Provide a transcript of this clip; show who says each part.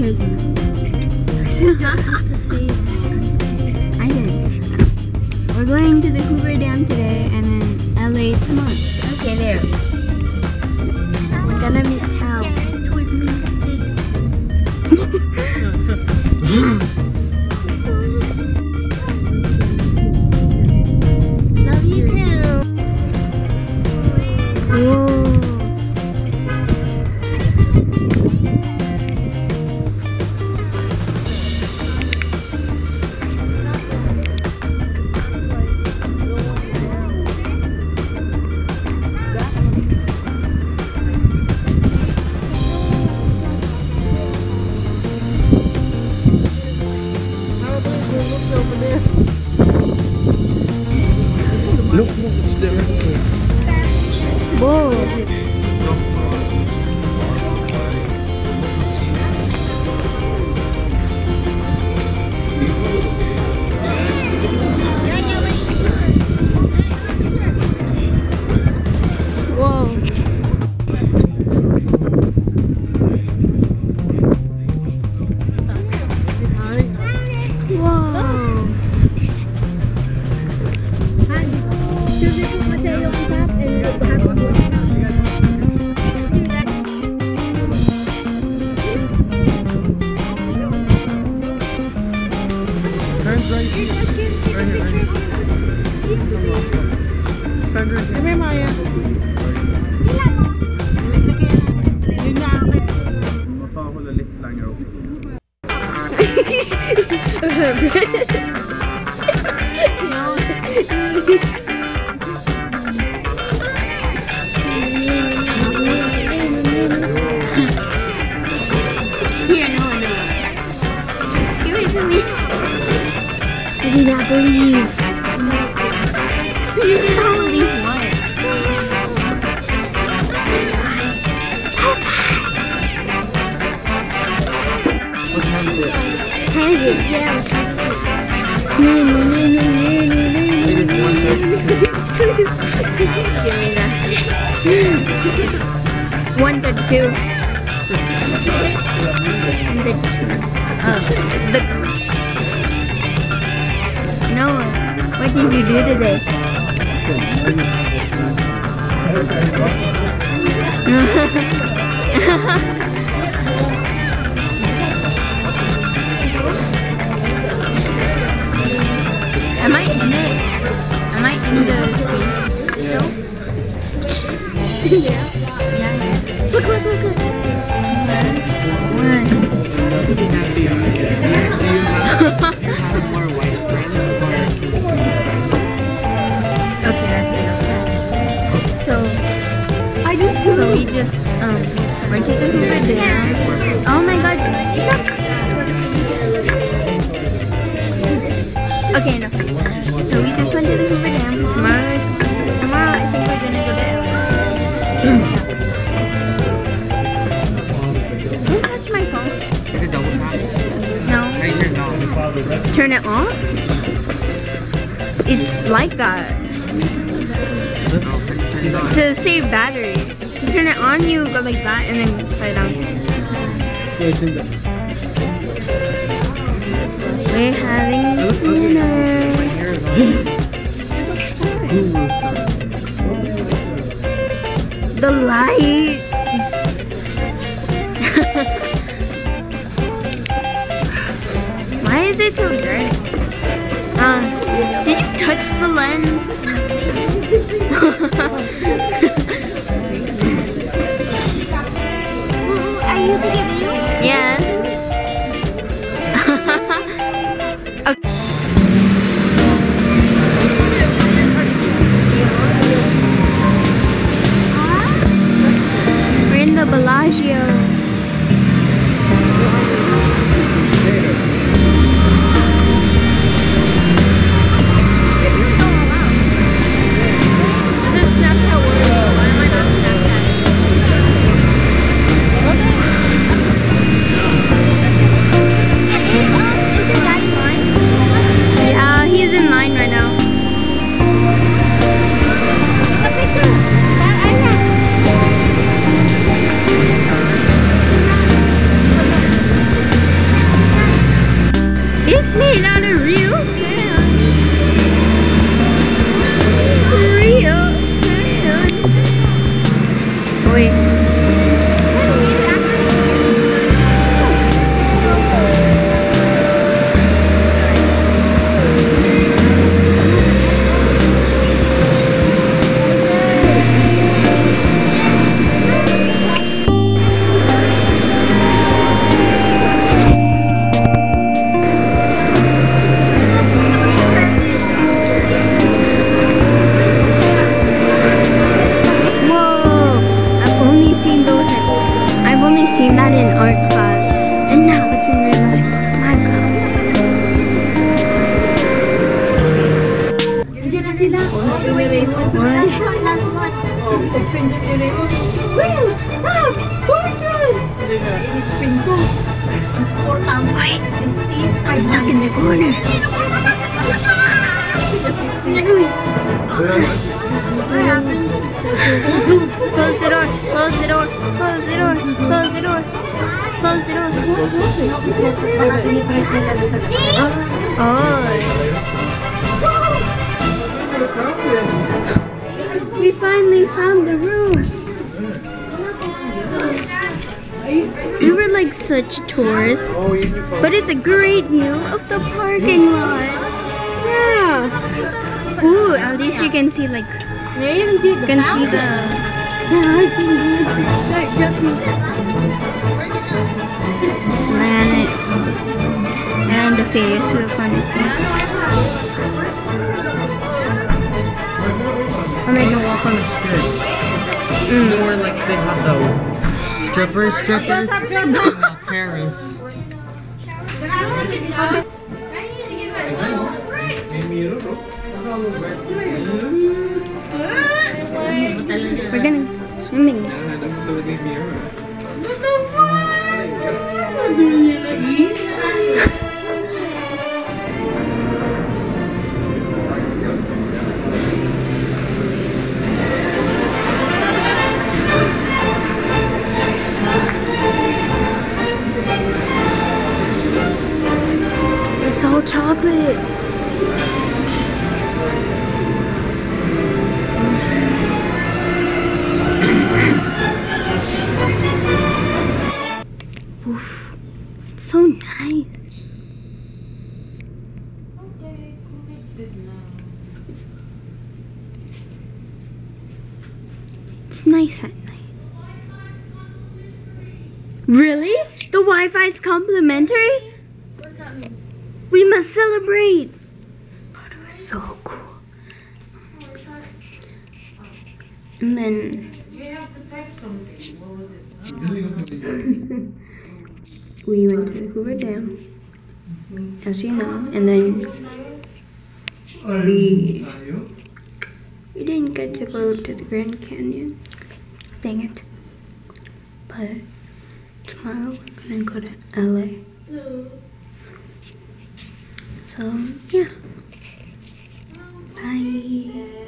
Speaker 1: cares enough? I did. We're going to the Hoover Dam today and then LA tomorrow. Okay, there. We're gonna meet Tao. Love you too. Whoa.
Speaker 2: Look, it's the earthquake.
Speaker 1: Whoa.
Speaker 3: Come here, Maya.
Speaker 1: Here, no. Give it to me. I do not believe. You did not believe what?
Speaker 2: What time is it?
Speaker 1: Time is it? Yeah.
Speaker 2: It is 1:30.
Speaker 1: Give me that. 1:32. Noah, what did you do today? Am I in it? Am I in the screen?
Speaker 2: Yeah.
Speaker 1: Yeah. Look. Okay, that's enough. So we just we're taking Hoover Dam. Oh my god! Okay, no. So we just went to the Hoover Dam. Tomorrow I think we're gonna go to Don't touch my phone.
Speaker 2: Is it double tap?
Speaker 1: No.
Speaker 2: Right here, no.
Speaker 1: Turn it off? It's like that. To save battery. To turn it on, you go like that and then slide down.
Speaker 2: Yeah, it's in there.
Speaker 1: We're having dinner. The light. Why is it so dirty? Did you touch the lens? Are you taking a video? Yes. Okay. We're in the Bellagio. studying that in art class, and now it's in real life. My God.
Speaker 3: Diyan na sila. Open the remote. Last one, last one. Open the remote. Will! Ah! Portrait! Ini-spin ko. 4,000.
Speaker 1: Wait, I'm stuck in the corner.
Speaker 3: What happened?
Speaker 1: Close the door, close the door, close the door, close the door, close the door. Oh. We finally found the room. We were like such tourists, but it's a great view of the parking lot. Yeah. Ooh, at least you can see like,
Speaker 3: You can see the fountain.
Speaker 1: Now I can do it. Start jumping. And the face will connect.
Speaker 2: Or they can walk on the strip. Or like they have the strippers in Paris.
Speaker 1: We're gonna swimming. It's all chocolate. Oof, it's so nice. It's nice at night. Really? The Wi-Fi's complimentary?
Speaker 3: What's that mean?
Speaker 1: We must celebrate. Oh, that was so cool. And then we went to the Hoover Dam, as you know, and then we didn't get to go to the Grand Canyon. Dang it. But tomorrow we're gonna go to LA. So yeah. Bye.